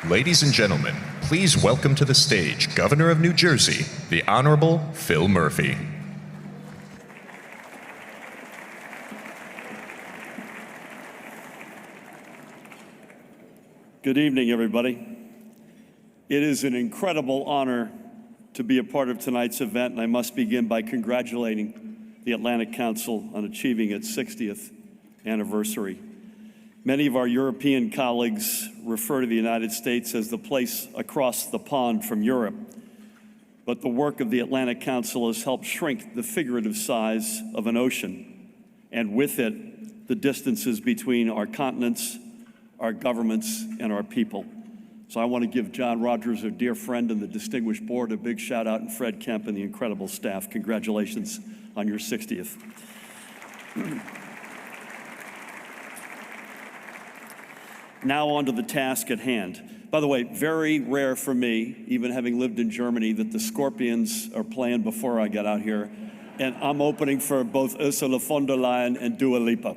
Ladies and gentlemen, please welcome to the stage Governor of New Jersey, the Honorable Phil Murphy. Good evening, everybody. It is an incredible honor to be a part of tonight's event, and I must begin by congratulating the Atlantic Council on achieving its 60th anniversary. Many of our European colleagues refer to the United States as the place across the pond from Europe, but the work of the Atlantic Council has helped shrink the figurative size of an ocean, and with it, the distances between our continents, our governments, and our people. So I want to give John Rogers, a dear friend, and the distinguished board a big shout out, and Fred Kemp and the incredible staff. Congratulations on your 60th. Now on to the task at hand. By the way, very rare for me, even having lived in Germany, that the Scorpions are playing before I got out here. And I'm opening for both Ursula von der Leyen and Dua Lipa.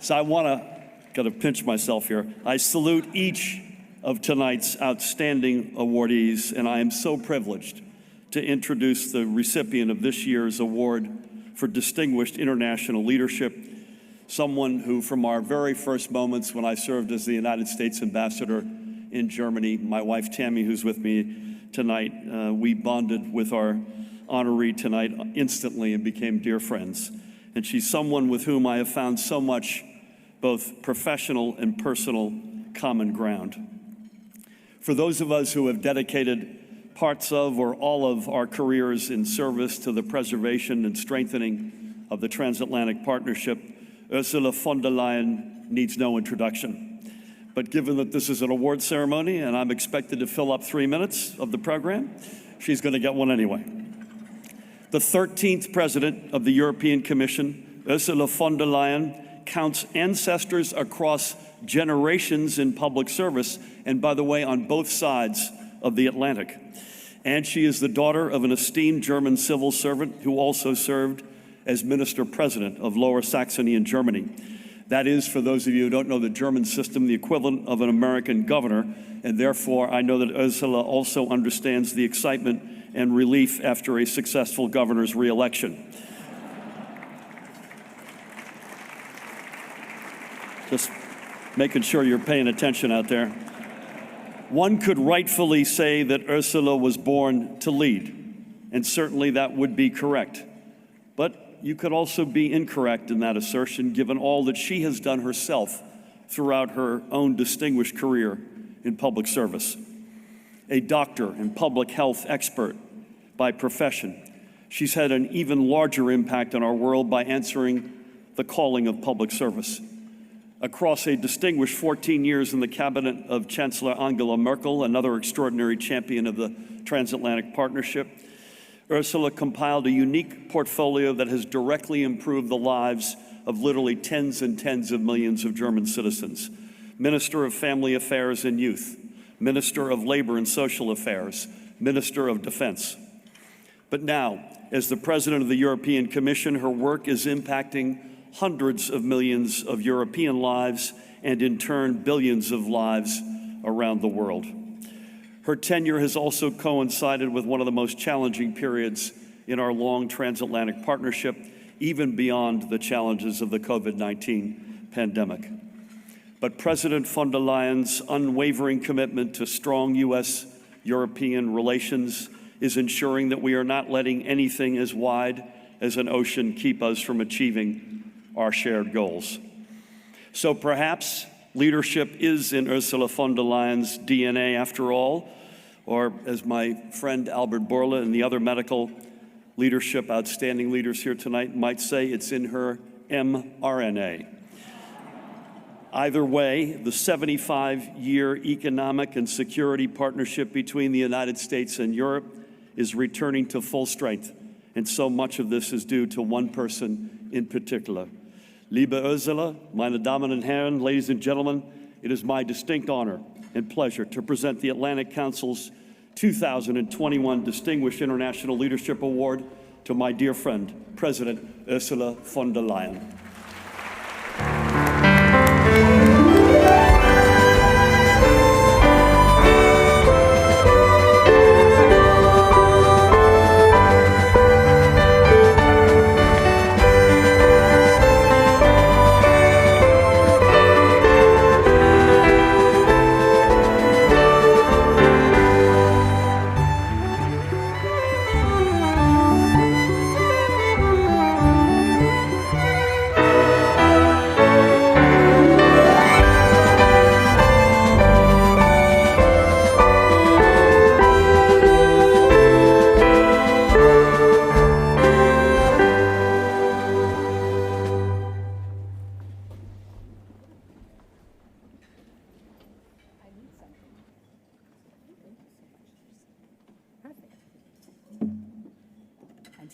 So I gotta pinch myself here. I salute each of tonight's outstanding awardees, and I am so privileged to introduce the recipient of this year's award for distinguished international leadership, someone who, from our very first moments when I served as the United States ambassador in Germany, my wife Tammy, who's with me tonight, we bonded with our honoree tonight instantly and became dear friends. And she's someone with whom I have found so much both professional and personal common ground. For those of us who have dedicated parts of or all of our careers in service to the preservation and strengthening of the transatlantic partnership, Ursula von der Leyen needs no introduction. But given that this is an award ceremony and I'm expected to fill up 3 minutes of the program, she's going to get one anyway. The 13th president of the European Commission, Ursula von der Leyen, counts ancestors across generations in public service, and by the way, on both sides of the Atlantic. And she is the daughter of an esteemed German civil servant who also served as minister-president of Lower Saxony in Germany. That is, for those of you who don't know the German system, the equivalent of an American governor, and therefore I know that Ursula also understands the excitement and relief after a successful governor's re-election. Just making sure you're paying attention out there. One could rightfully say that Ursula was born to lead, and certainly that would be correct. But you could also be incorrect in that assertion, given all that she has done herself throughout her own distinguished career in public service. A doctor and public health expert by profession, she's had an even larger impact on our world by answering the calling of public service. Across a distinguished 14 years in the cabinet of Chancellor Angela Merkel, another extraordinary champion of the transatlantic partnership, Ursula compiled a unique portfolio that has directly improved the lives of literally tens and tens of millions of German citizens. Minister of Family Affairs and Youth, Minister of Labor and Social Affairs, Minister of Defense. But now, as the President of the European Commission, her work is impacting hundreds of millions of European lives and in turn billions of lives around the world. Her tenure has also coincided with one of the most challenging periods in our long transatlantic partnership, even beyond the challenges of the COVID-19 pandemic. But President von der Leyen's unwavering commitment to strong U.S.-European relations is ensuring that we are not letting anything as wide as an ocean keep us from achieving our shared goals. So perhaps leadership is in Ursula von der Leyen's DNA after all, or as my friend Albert Bourla and the other medical leadership, outstanding leaders here tonight might say, it's in her mRNA. Either way, the 75-year economic and security partnership between the United States and Europe is returning to full strength, and so much of this is due to one person in particular. Liebe Ursula, meine Damen und Herren, ladies and gentlemen, it is my distinct honor and pleasure to present the Atlantic Council's 2021 Distinguished International Leadership Award to my dear friend, President Ursula von der Leyen.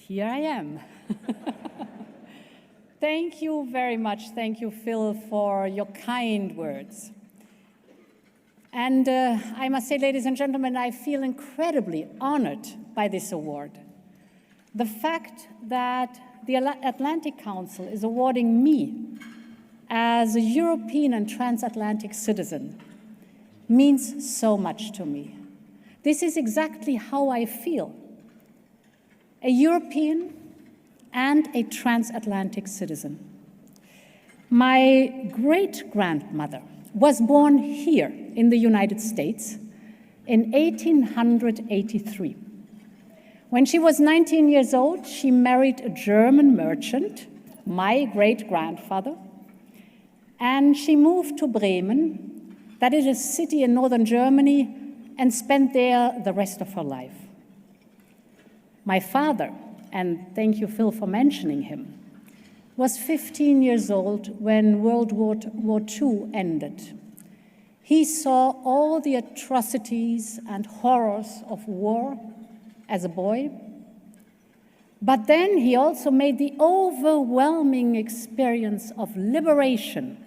here I am. Thank you very much. Thank you, Phil, for your kind words. And I must say, ladies and gentlemen, I feel incredibly honored by this award. The fact that the Atlantic Council is awarding me as a European and transatlantic citizen means so much to me. This is exactly how I feel. A European and a transatlantic citizen. My great-grandmother was born here in the United States in 1883. When she was 19 years old, she married a German merchant, my great-grandfather, and she moved to Bremen, that is a city in northern Germany, and spent there the rest of her life. My father, and thank you, Phil, for mentioning him, was 15 years old when World War II ended. He saw all the atrocities and horrors of war as a boy, but then he also made the overwhelming experience of liberation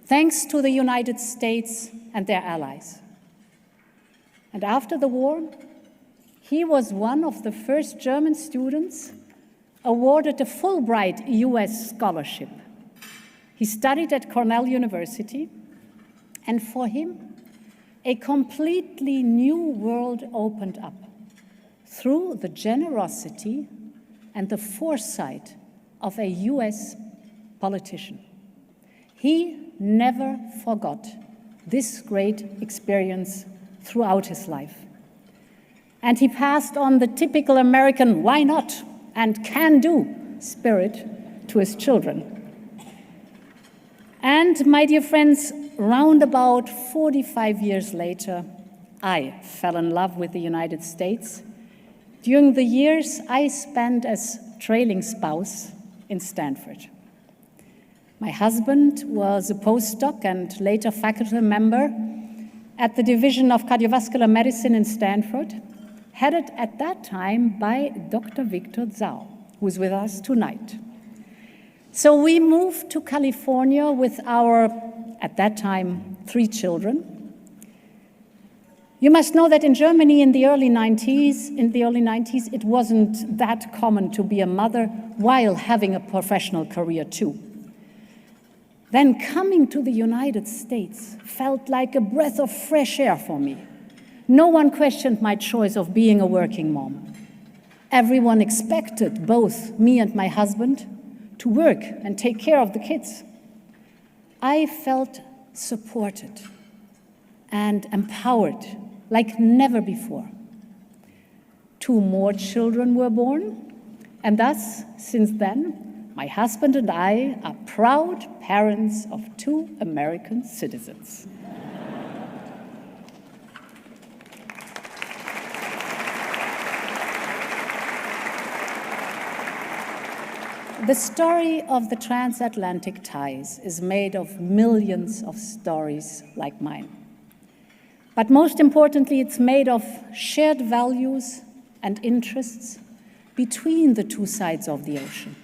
thanks to the United States and their allies. And after the war, he was one of the first German students awarded a Fulbright US scholarship. He studied at Cornell University, and for him, a completely new world opened up through the generosity and the foresight of a US politician. He never forgot this great experience throughout his life. And he passed on the typical American why not and can do spirit to his children. And my dear friends, round about 45 years later, I fell in love with the United States during the years I spent as trailing spouse in Stanford. My husband was a postdoc and later faculty member at the Division of Cardiovascular Medicine in Stanford, headed at that time by Dr. Victor Zhao, who is with us tonight. So we moved to California with our, at that time, 3 children. You must know that in Germany in the early 90s, it wasn't that common to be a mother while having a professional career too. Then coming to the United States felt like a breath of fresh air for me. No one questioned my choice of being a working mom. Everyone expected both me and my husband to work and take care of the kids. I felt supported and empowered like never before. 2 more children were born, and thus, since then, my husband and I are proud parents of 2 American citizens. The story of the transatlantic ties is made of millions of stories like mine. But most importantly, it's made of shared values and interests between the 2 sides of the ocean.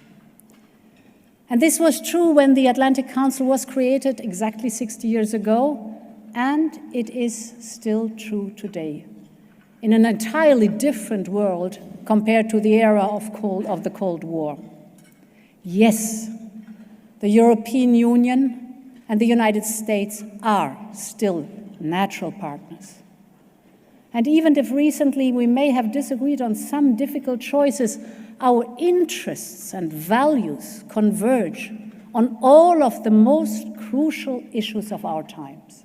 And this was true when the Atlantic Council was created exactly 60 years ago, and it is still true today, in an entirely different world compared to the era of the Cold War. Yes, the European Union and the United States are still natural partners. And even if recently we may have disagreed on some difficult choices, our interests and values converge on all of the most crucial issues of our times.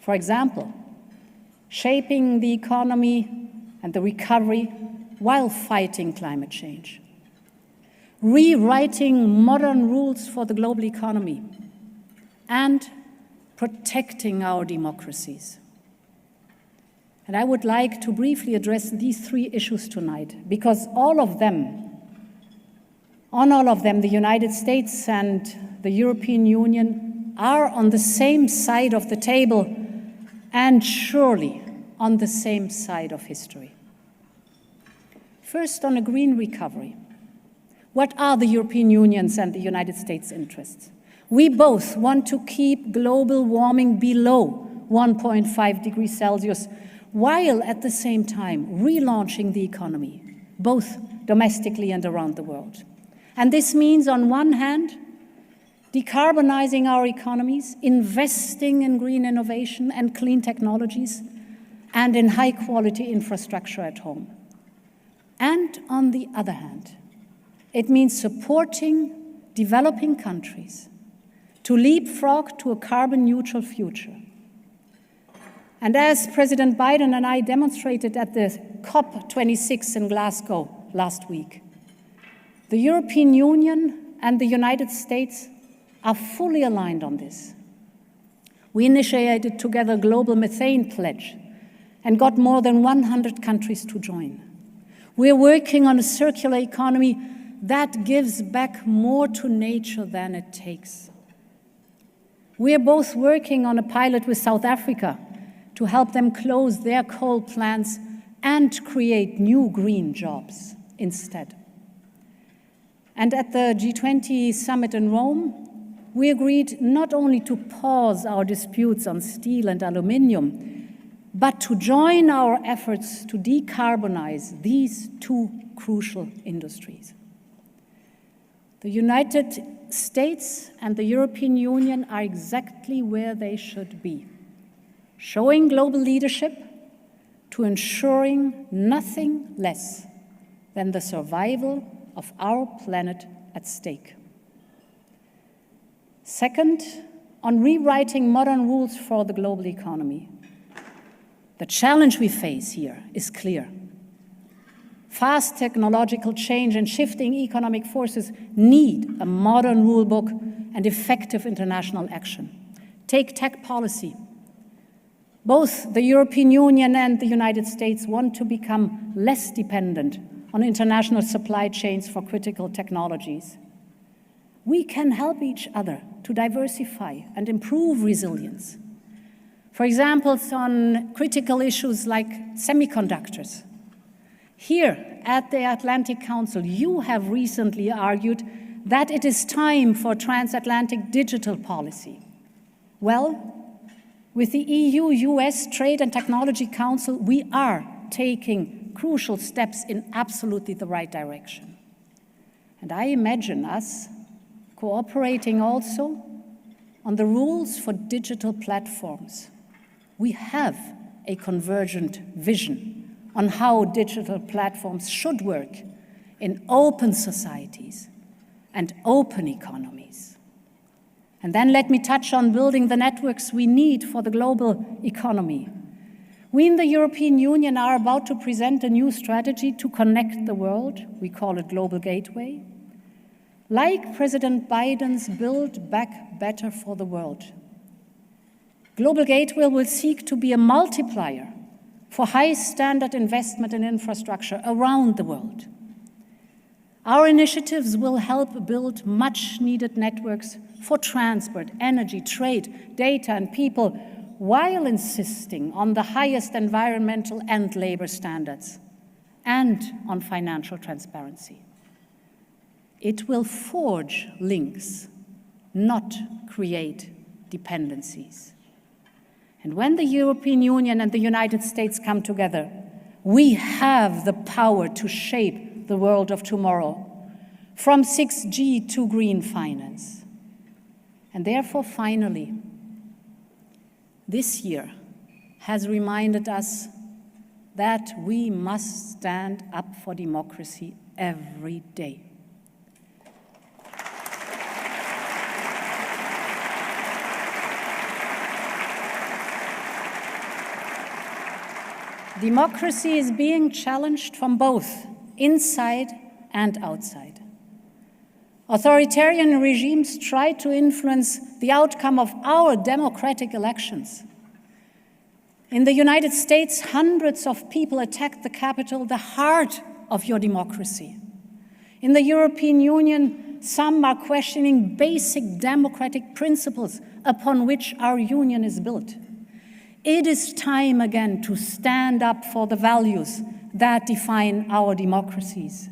For example, shaping the economy and the recovery while fighting climate change. Rewriting modern rules for the global economy, and protecting our democracies. And I would like to briefly address these 3 issues tonight, because on all of them, the United States and the European Union are on the same side of the table and surely on the same side of history. First, on a green recovery. What are the European Union's and the United States' interests? We both want to keep global warming below 1.5 degrees Celsius, while at the same time relaunching the economy, both domestically and around the world. And this means, on one hand, decarbonizing our economies, investing in green innovation and clean technologies, and in high-quality infrastructure at home. And on the other hand, it means supporting developing countries to leapfrog to a carbon-neutral future. And as President Biden and I demonstrated at the COP26 in Glasgow last week, the European Union and the United States are fully aligned on this. We initiated together a global methane pledge and got more than 100 countries to join. We're working on a circular economy that gives back more to nature than it takes. We're both working on a pilot with South Africa to help them close their coal plants and create new green jobs instead. And at the G20 summit in Rome, we agreed not only to pause our disputes on steel and aluminium, but to join our efforts to decarbonize these two crucial industries. The United States and the European Union are exactly where they should be, showing global leadership to ensuring nothing less than the survival of our planet at stake. Second, on rewriting modern rules for the global economy. The challenge we face here is clear. Fast technological change and shifting economic forces need a modern rule book and effective international action. Take tech policy. Both the European Union and the United States want to become less dependent on international supply chains for critical technologies. We can help each other to diversify and improve resilience. For example, on critical issues like semiconductors. Here at the Atlantic Council, you have recently argued that it is time for transatlantic digital policy. Well, with the EU-US Trade and Technology Council, we are taking crucial steps in absolutely the right direction. And I imagine us cooperating also on the rules for digital platforms. We have a convergent vision on how digital platforms should work in open societies and open economies. And then let me touch on building the networks we need for the global economy. We in the European Union are about to present a new strategy to connect the world. We call it Global Gateway. Like President Biden's Build Back Better for the World, Global Gateway will seek to be a multiplier for high-standard investment in infrastructure around the world. Our initiatives will help build much-needed networks for transport, energy, trade, data, and people, while insisting on the highest environmental and labor standards, and on financial transparency. It will forge links, not create dependencies. And when the European Union and the United States come together, we have the power to shape the world of tomorrow, from 6G to green finance. And therefore, finally, this year has reminded us that we must stand up for democracy every day. Democracy is being challenged from both inside and outside. Authoritarian regimes try to influence the outcome of our democratic elections. In the United States, hundreds of people attacked the Capitol, the heart of your democracy. In the European Union, some are questioning basic democratic principles upon which our union is built. It is time again to stand up for the values that define our democracies.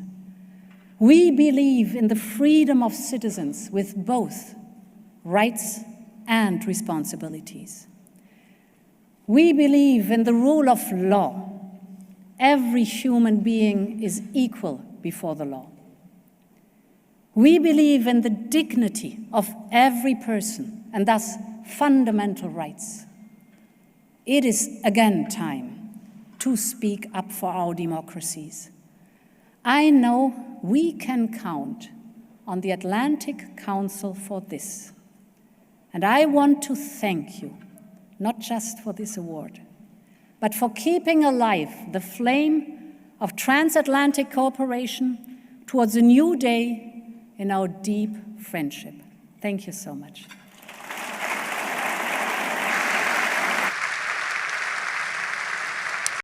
We believe in the freedom of citizens with both rights and responsibilities. We believe in the rule of law. Every human being is equal before the law. We believe in the dignity of every person and thus fundamental rights. It is again time to speak up for our democracies. I know we can count on the Atlantic Council for this. And I want to thank you, not just for this award, but for keeping alive the flame of transatlantic cooperation towards a new day in our deep friendship. Thank you so much.